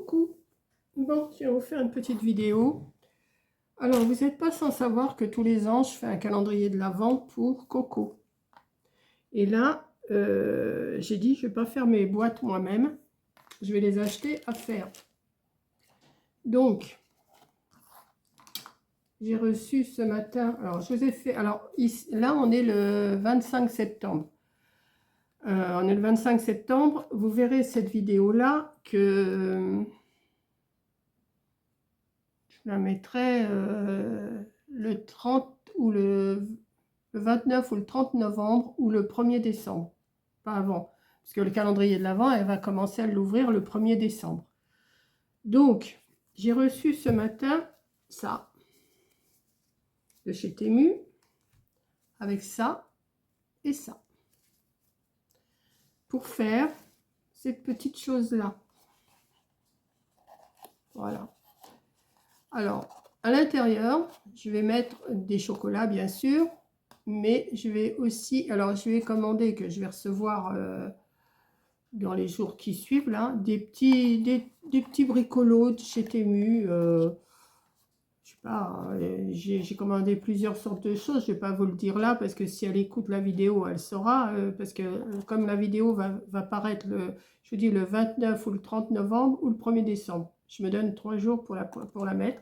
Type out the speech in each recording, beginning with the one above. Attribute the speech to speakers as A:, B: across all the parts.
A: Coucou. Bon, je vais vous faire une petite vidéo. Alors, vous n'êtes pas sans savoir que tous les ans, je fais un calendrier de l'Avent pour Coco. Et là, j'ai dit, je ne vais pas faire mes boîtes moi-même. Je vais les acheter à faire. Donc, j'ai reçu ce matin. Alors, je vous ai fait. Alors, ici, là, on est le 25 septembre. On est le 25 septembre. Vous verrez cette vidéo-là que... Je la mettrai le 30 ou le 29 ou le 30 novembre ou le 1er décembre. Pas avant. Parce que le calendrier de l'Avent, elle va commencer à l'ouvrir le 1er décembre. Donc, j'ai reçu ce matin ça. De chez Temu. Avec ça et ça. Pour faire ces petites choses-là. Voilà. Alors, à l'intérieur, je vais mettre des chocolats, bien sûr, mais je vais aussi, alors je vais commander, que je vais recevoir dans les jours qui suivent, là, des petits bricolos de chez Temu. Je sais pas, j'ai commandé plusieurs sortes de choses, je ne vais pas vous le dire là, parce que si elle écoute la vidéo, elle saura, parce que comme la vidéo va paraître, je vous dis, le 29 ou le 30 novembre ou le 1er décembre. Je me donne 3 jours pour la mettre.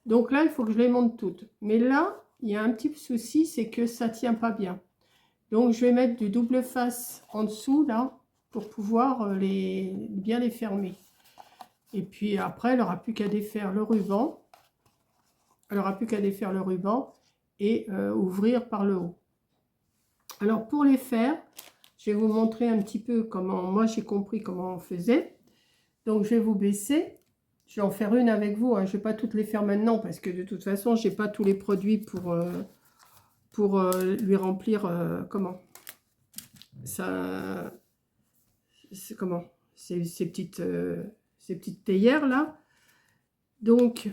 A: Donc là, il faut que je les monte toutes. Mais là, il y a un petit souci, c'est que ça ne tient pas bien. Donc, je vais mettre du double face en dessous, là, pour pouvoir bien les fermer. Et puis après, elle n'aura plus qu'à défaire le ruban. Elle n'aura plus qu'à défaire le ruban et ouvrir par le haut. Alors, pour les faire, je vais vous montrer un petit peu comment, moi, j'ai compris comment on faisait. Donc, je vais vous baisser. Je vais en faire une avec vous, hein. Je ne vais pas toutes les faire maintenant parce que de toute façon, je n'ai pas tous les produits pour lui remplir, comment ça, c'est comment ces petites théières là. Donc,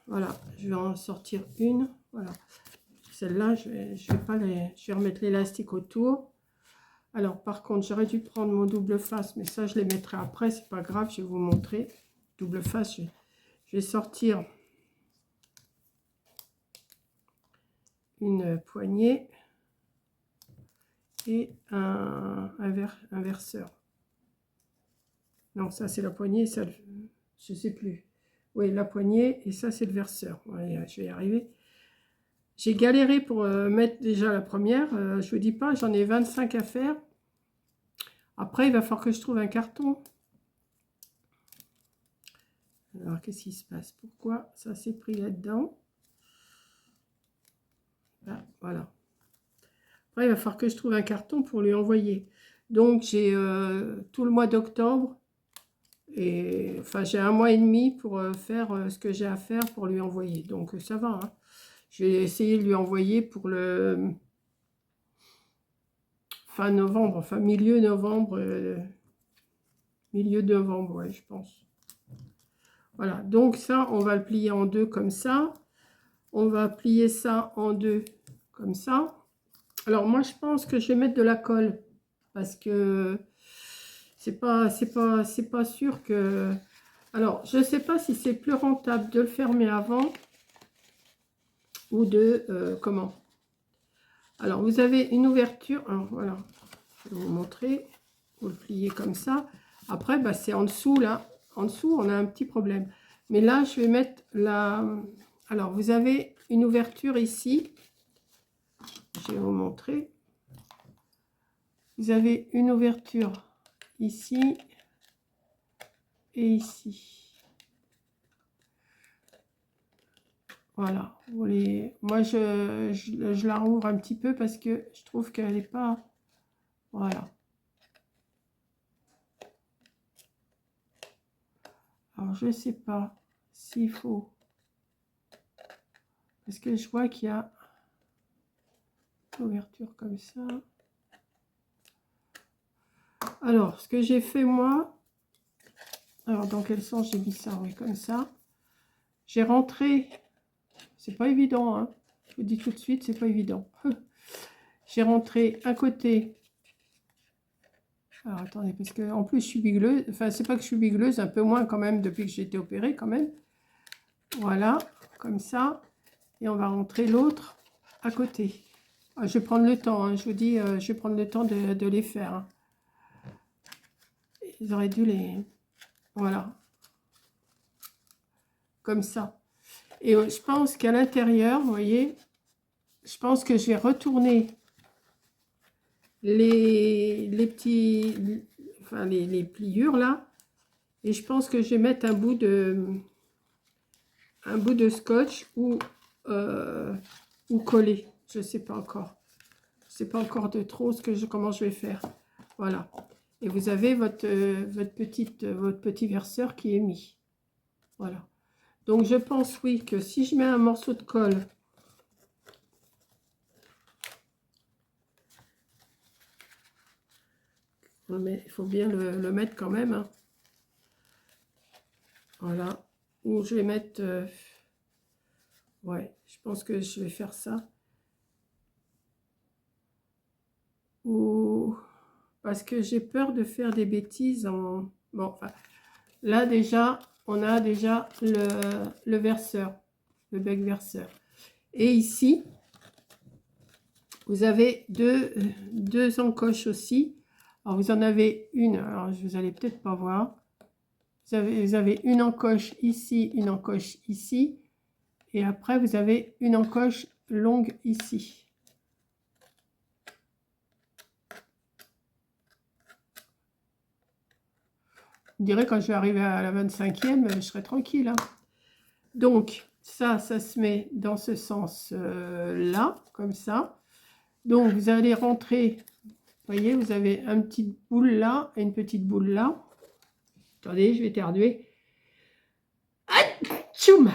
A: voilà, je vais en sortir une. Voilà, celle-là, je vais pas je vais remettre l'élastique autour. Alors, par contre, j'aurais dû prendre mon double face, mais ça, je les mettrai après, c'est pas grave, je vais vous montrer. Double face, je vais sortir une poignée et un verseur. Non, ça c'est la poignée, ça je sais plus. Oui, la poignée et ça c'est le verseur. Ouais, je vais y arriver. J'ai galéré pour mettre déjà la première. Je vous dis pas, j'en ai 25 à faire. Après, il va falloir que je trouve un carton. Alors, qu'est-ce qui se passe? Pourquoi ça s'est pris là-dedans? Ah, voilà. Après, il va falloir que je trouve un carton pour lui envoyer. Donc, j'ai tout le mois d'octobre. Et enfin, j'ai 1 mois et demi pour faire ce que j'ai à faire pour lui envoyer. Donc, ça va. Hein. Je vais essayer de lui envoyer pour le fin novembre, enfin milieu novembre. Milieu novembre, ouais, je pense. Voilà, donc ça, on va le plier en deux comme ça. On va plier ça en deux comme ça. Alors, moi, je pense que je vais mettre de la colle. Parce que c'est pas sûr que... Alors, je ne sais pas si c'est plus rentable de le fermer avant ou de... comment? Alors, vous avez une ouverture. Alors, voilà, je vais vous montrer. Vous le pliez comme ça. Après, bah, c'est en dessous, là. En dessous, on a un petit problème. Mais là, je vais mettre la... Alors, vous avez une ouverture ici. Je vais vous montrer. Vous avez une ouverture ici et ici. Voilà. Moi, je la rouvre un petit peu parce que je trouve qu'elle n'est pas... Voilà. Alors, je ne sais pas s'il faut... Parce que je vois qu'il y a une ouverture comme ça. Alors, ce que j'ai fait, moi... Alors, dans quel sens j'ai mis ça? Oui, comme ça. J'ai rentré... C'est pas évident, hein. Je vous dis tout de suite, c'est pas évident. J'ai rentré un côté Alors attendez, parce que en plus je suis bigleuse, enfin c'est pas que je suis bigleuse, un peu moins quand même depuis que j'ai été opérée quand même. Voilà, comme ça. Et on va rentrer l'autre à côté. Ah, je vais prendre le temps, hein, je vous dis, je vais prendre le temps de les faire. Hein. Ils auraient dû les... Voilà. Comme ça. Et je pense qu'à l'intérieur, vous voyez, je pense que je vais retourner les petits... Enfin, les pliures là. Et je pense que je vais mettre un bout de scotch ou coller. Je ne sais pas encore. Je ne sais pas encore de trop comment je vais faire. Voilà. Et vous avez votre petit verseur qui est mis. Voilà. Donc je pense, oui, que si je mets un morceau de colle, mais il faut bien le mettre quand même. Hein. Voilà. Ou je vais mettre... ouais, je pense que je vais faire ça. Ou... Parce que j'ai peur de faire des bêtises en... Bon, enfin, là déjà, on a déjà le verseur, le bec verseur. Et ici, vous avez deux encoches aussi. Alors, vous en avez une, alors vous allez peut-être pas voir. Vous avez une encoche ici, une encoche ici. Et après, vous avez une encoche longue ici. Je dirais quand je vais arriver à la 25e, je serai tranquille. Hein. Donc, ça se met dans ce sens-là, comme ça. Donc, vous allez rentrer, vous voyez, vous avez une petite boule là et une petite boule là. Attendez, je vais éternuer. Tchoum!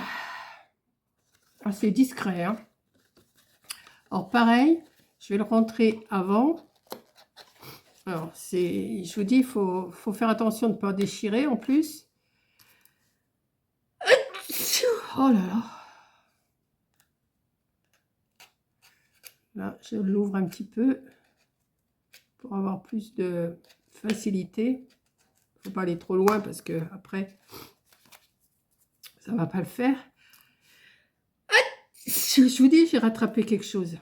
A: Ah, c'est discret. Hein. Alors, pareil, je vais le rentrer avant. Alors, je vous dis, il faut faire attention de ne pas déchirer en plus. Oh là là. Là, je l'ouvre un petit peu pour avoir plus de facilité. Il ne faut pas aller trop loin parce que après, ça ne va pas le faire. Je vous dis, j'ai rattrapé quelque chose.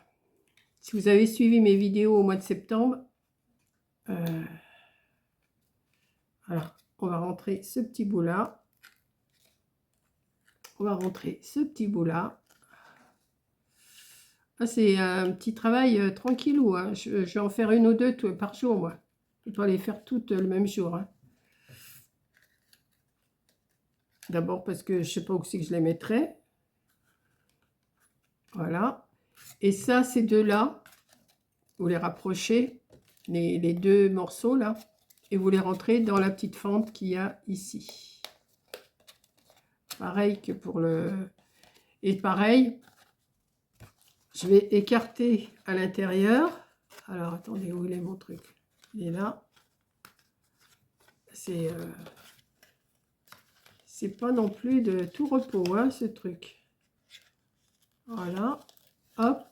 A: Si vous avez suivi mes vidéos au mois de septembre, alors, on va rentrer ce petit bout là. On va rentrer ce petit bout là. Ah, c'est un petit travail tranquillou. Hein. Je vais en faire une ou deux par jour, moi. Je ne vais pas les faire toutes le même jour. Hein. D'abord parce que je ne sais pas où c'est que je les mettrai. Voilà. Et ça, ces deux-là, vous les rapprochez, les deux morceaux là, et vous les rentrez dans la petite fente qu'il y a ici. Pareil que pour le... Et pareil, je vais écarter à l'intérieur. Alors, attendez, où il est mon truc? Il est là. C'est pas non plus de tout repos, hein, ce truc. Voilà. Hop.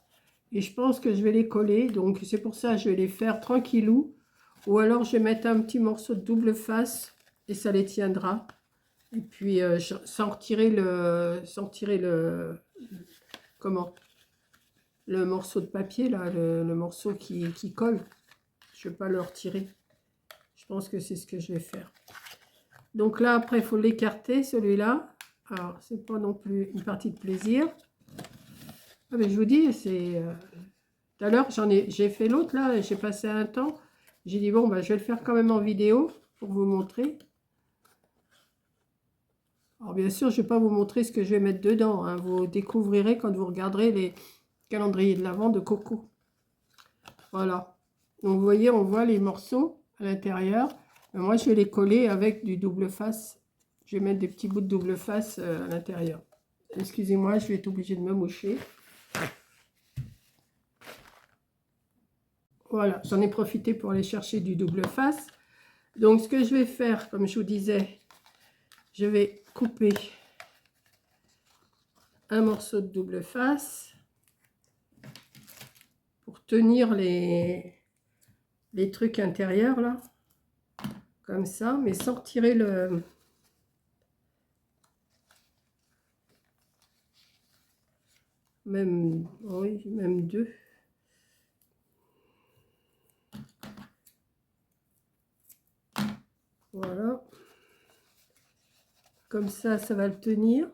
A: Et je pense que je vais les coller. Donc, c'est pour ça que je vais les faire tranquillou. Ou alors, je vais mettre un petit morceau de double face et ça les tiendra. Et puis, sans retirer comment? Le morceau de papier, là, le morceau qui colle. Je ne vais pas le retirer. Je pense que c'est ce que je vais faire. Donc là, après, il faut l'écarter, celui-là. Alors, c'est pas non plus une partie de plaisir. Ah, mais je vous dis, c'est... tout à l'heure, j'ai fait l'autre, là, et j'ai passé un temps. J'ai dit, bon, bah, je vais le faire quand même en vidéo pour vous montrer. Alors, bien sûr, je ne vais pas vous montrer ce que je vais mettre dedans. Hein. Vous découvrirez quand vous regarderez les calendriers de l'Avent de Coco. Voilà. Donc, vous voyez, on voit les morceaux à l'intérieur. Moi, je vais les coller avec du double face. Je vais mettre des petits bouts de double face à l'intérieur. Excusez-moi, je vais être obligée de me moucher. Voilà, j'en ai profité pour aller chercher du double face. Donc, ce que je vais faire, comme je vous disais, je vais couper un morceau de double face pour tenir les trucs intérieurs, là. comme ça, mais sans retirer le... Même, oui, même 2. Voilà. Comme ça va le tenir.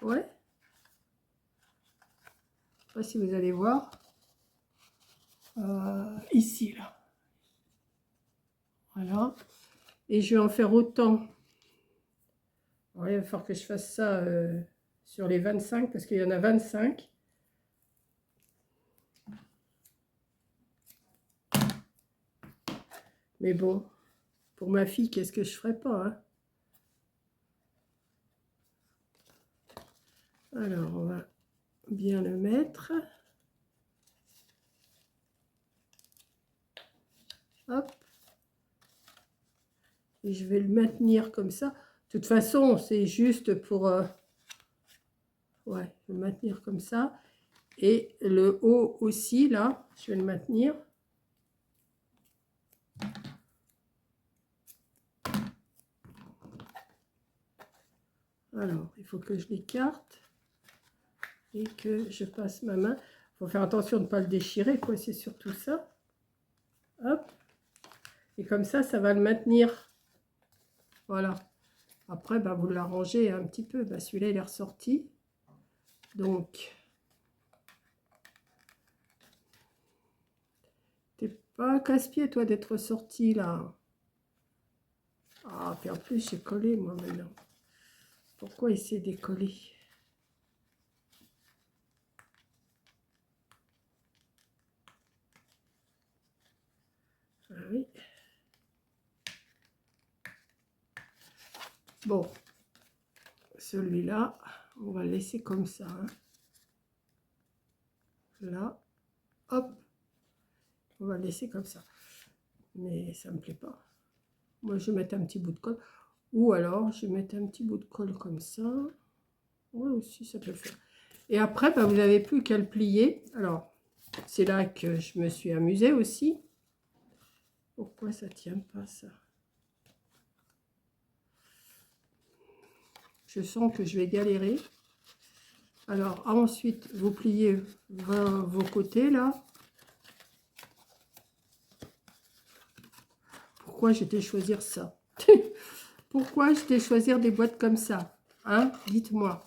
A: Ouais. Je sais pas si vous allez voir. Ici, là. Voilà. Et je vais en faire autant. Alors, il va falloir que je fasse ça sur les 25 parce qu'il y en a 25. Mais bon, pour ma fille, qu'est-ce que je ferais pas, hein? Alors, on va bien le mettre. Hop. Et je vais le maintenir comme ça. De toute façon, c'est juste pour... ouais, je vais le maintenir comme ça. Et le haut aussi, là, je vais le maintenir. Alors, il faut que je l'écarte et que je passe ma main. Il faut faire attention de ne pas le déchirer, quoi, c'est surtout ça. Hop. Et comme ça va le maintenir. Voilà. Après, bah, vous l'arrangez un petit peu. Bah, celui-là, il est ressorti. Donc, t'es pas casse-pied, toi, d'être sorti, là. Ah, puis en plus, j'ai collé, moi, maintenant. Pourquoi il s'est décollé? Ah oui. Bon. Celui-là, on va le laisser comme ça. Hein. Là. Hop. On va le laisser comme ça. Mais ça me plaît pas. Moi, je vais mettre un petit bout de colle. Ou alors, je vais mettre un petit bout de colle comme ça. Ouais, aussi, ça peut le faire. Et après, bah, vous n'avez plus qu'à le plier. Alors, c'est là que je me suis amusée aussi. Pourquoi ça ne tient pas, ça? Je sens que je vais galérer. Alors, ensuite, vous pliez vos côtés, là. Pourquoi j'étais choisir ça? Pourquoi j'étais choisir des boîtes comme ça? Hein? Dites-moi.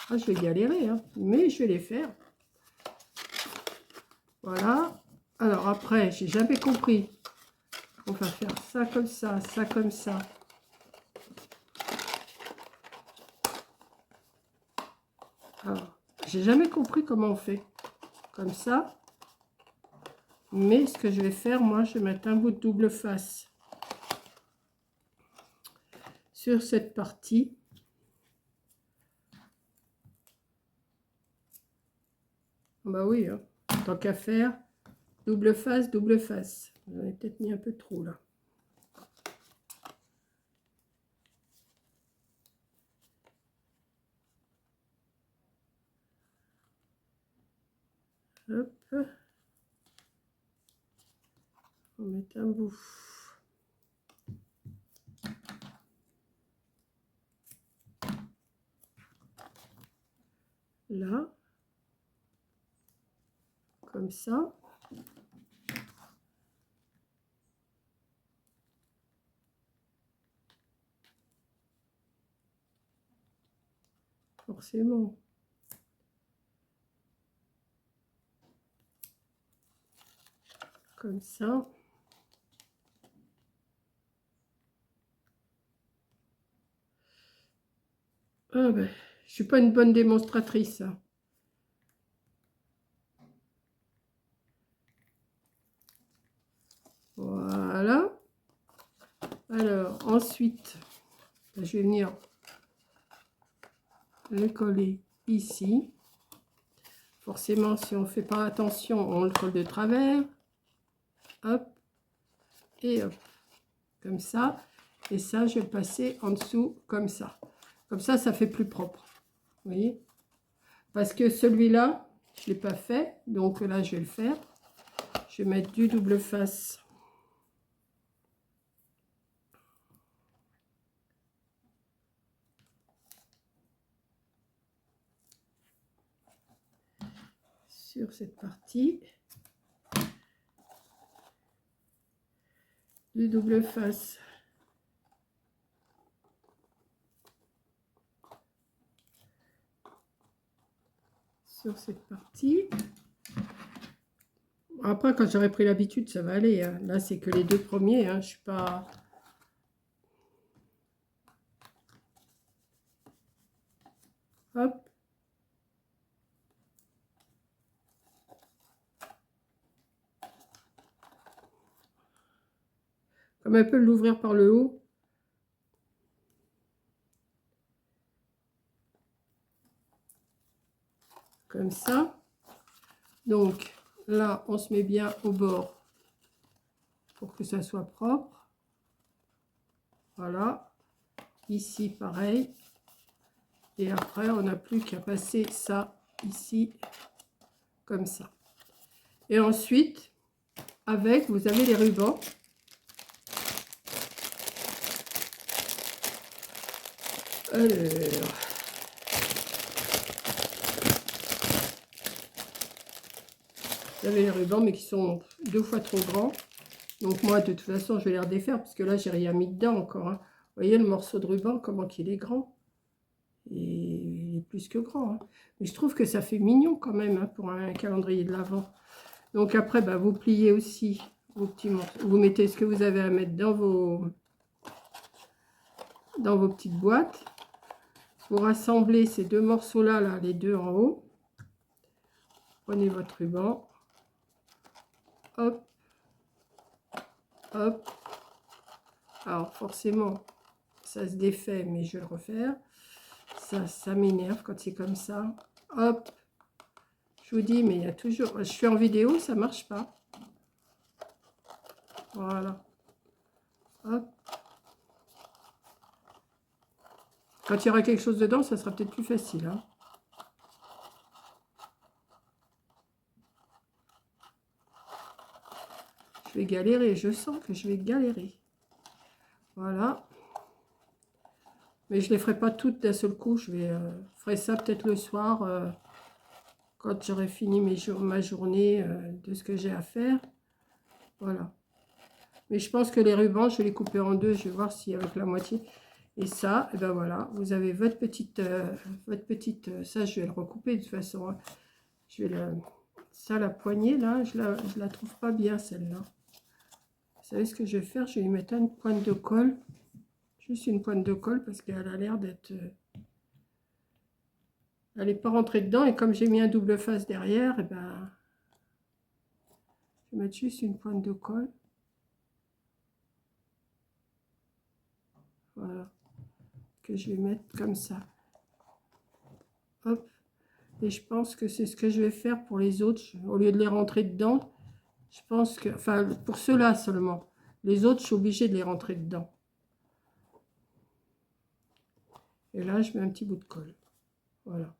A: Ah, je vais galérer, hein, mais je vais les faire. Voilà. Alors après, j'ai jamais compris. On va faire ça comme ça comme ça. Alors, j'ai jamais compris comment on fait. Comme ça. Mais ce que je vais faire, moi, je vais mettre un bout de double face sur cette partie. Bah oui, hein. Tant qu'à faire, double face, double face. J'en ai peut-être mis un peu trop là. Hop. On va mettre un bout. Là. Comme ça. Forcément. Comme ça. Ah ben, je suis pas une bonne démonstratrice. Hein. Voilà. Alors, ensuite, je vais venir le coller ici. Forcément, si on ne fait pas attention, on le colle de travers. Hop. Et hop. Comme ça. Et ça, je vais le passer en dessous comme ça. Comme ça fait plus propre. Vous voyez? Parce que celui-là, je ne l'ai pas fait. Donc là, je vais le faire. Je vais mettre du double face. Sur cette partie. Du double face. Sur cette partie. Après, quand j'aurai pris l'habitude, ça va aller. Hein. Là, c'est que les deux premiers. Hein. Je suis pas... Hop. Comme un peu l'ouvrir par le haut. Comme ça. Donc, là, on se met bien au bord pour que ça soit propre. Voilà. Ici, pareil. Et après, on n'a plus qu'à passer ça ici, comme ça. Et ensuite, avec, vous avez les rubans. Alors, vous avez les rubans, mais qui sont 2 fois trop grands. Donc moi, de toute façon, je vais les redéfaire, parce que là, j'ai rien mis dedans encore. Hein. Vous voyez le morceau de ruban, comment qu'il est grand. Et il est plus que grand. Hein. Mais je trouve que ça fait mignon quand même, hein, pour un calendrier de l'Avent. Donc après, bah, vous pliez aussi vos petits morceaux. Vous mettez ce que vous avez à mettre dans vos petites boîtes. Vous rassemblez ces deux morceaux-là, là, les deux en haut. Prenez votre ruban. Hop. Hop. Alors forcément, ça se défait, mais je vais le refaire. Ça m'énerve quand c'est comme ça. Hop. Je vous dis, mais il y a toujours... Je suis en vidéo, ça marche pas. Voilà. Hop. Quand il y aura quelque chose dedans, ça sera peut-être plus facile. Hein. Je vais galérer, je sens que je vais galérer. Voilà. Mais je ne les ferai pas toutes d'un seul coup. Je ferai ça peut-être le soir, quand j'aurai fini ma journée de ce que j'ai à faire. Voilà. Mais je pense que les rubans, je vais les couper en deux. Je vais voir si avec la moitié. Et ça, et ben voilà, vous avez votre petite, ça je vais le recouper de toute façon. Hein. Je vais ça, la poignée là, je la trouve pas bien celle-là. Vous savez ce que je vais faire? Je vais lui mettre une pointe de colle. Juste une pointe de colle parce qu'elle a l'air d'être... elle n'est pas rentrée dedans. Et comme j'ai mis un double face derrière, et ben, je vais mettre juste une pointe de colle. Voilà. Que je vais mettre comme ça. Hop. Et je pense que c'est ce que je vais faire pour les autres. Au lieu de les rentrer dedans, je pense que... Enfin, pour ceux-là seulement. Les autres, je suis obligée de les rentrer dedans. Et là, je mets un petit bout de colle. Voilà.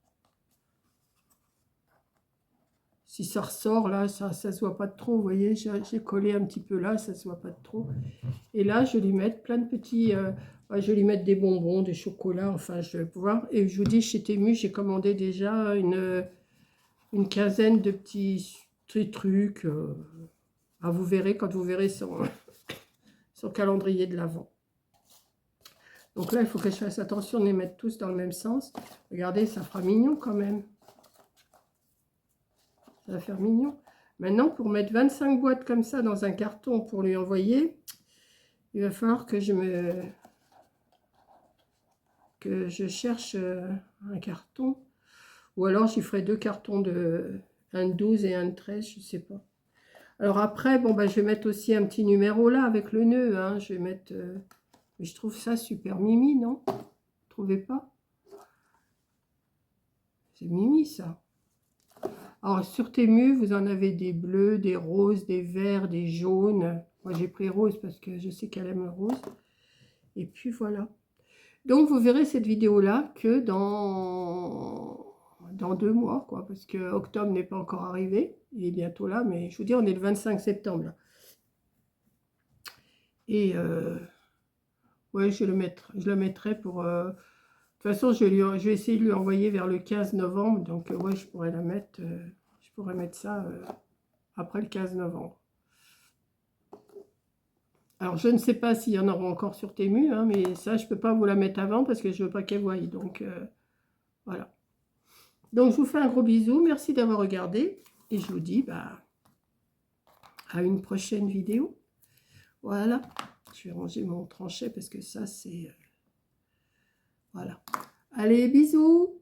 A: Si ça ressort, là, ça ne se voit pas de trop. Vous voyez, j'ai collé un petit peu là, ça ne se voit pas de trop. Et là, je vais lui mettre plein de petits... je vais lui mettre des bonbons, des chocolats, enfin, je vais pouvoir... Et je vous dis, chez Temu, j'ai commandé déjà une quinzaine de petits trucs. Vous verrez quand vous verrez son calendrier de l'Avent. Donc là, il faut que je fasse attention de les mettre tous dans le même sens. Regardez, ça fera mignon quand même. Ça va faire mignon. Maintenant, pour mettre 25 boîtes comme ça dans un carton pour lui envoyer, il va falloir que je cherche un carton. Ou alors, j'y ferai 2 cartons un de 12 et un de 13, je ne sais pas. Alors après, bon, bah, je vais mettre aussi un petit numéro là avec le nœud. Hein. Je vais mettre... mais je trouve ça super mimi, non? Vous trouvez pas? C'est mimi, ça. Alors, sur Temu, vous en avez des bleus, des roses, des verts, des jaunes. Moi, j'ai pris rose parce que je sais qu'elle aime le rose. Et puis, voilà. Donc, vous verrez cette vidéo-là que dans 2 mois, quoi. Parce que octobre n'est pas encore arrivé. il est bientôt là, mais je vous dis, on est le 25 septembre, là. Et ouais, je le mettrai pour... de toute façon, je vais essayer de lui envoyer vers le 15 novembre. Donc, ouais, je pourrais je pourrais mettre ça après le 15 novembre. Alors, je ne sais pas s'il y en aura encore sur Temu, hein, mais ça, je ne peux pas vous la mettre avant parce que je ne veux pas qu'elle voie. Donc, voilà. Donc, je vous fais un gros bisou. Merci d'avoir regardé. Et je vous dis à une prochaine vidéo. Voilà. Je vais ranger mon tranchet parce que ça, c'est... voilà. Allez, bisous!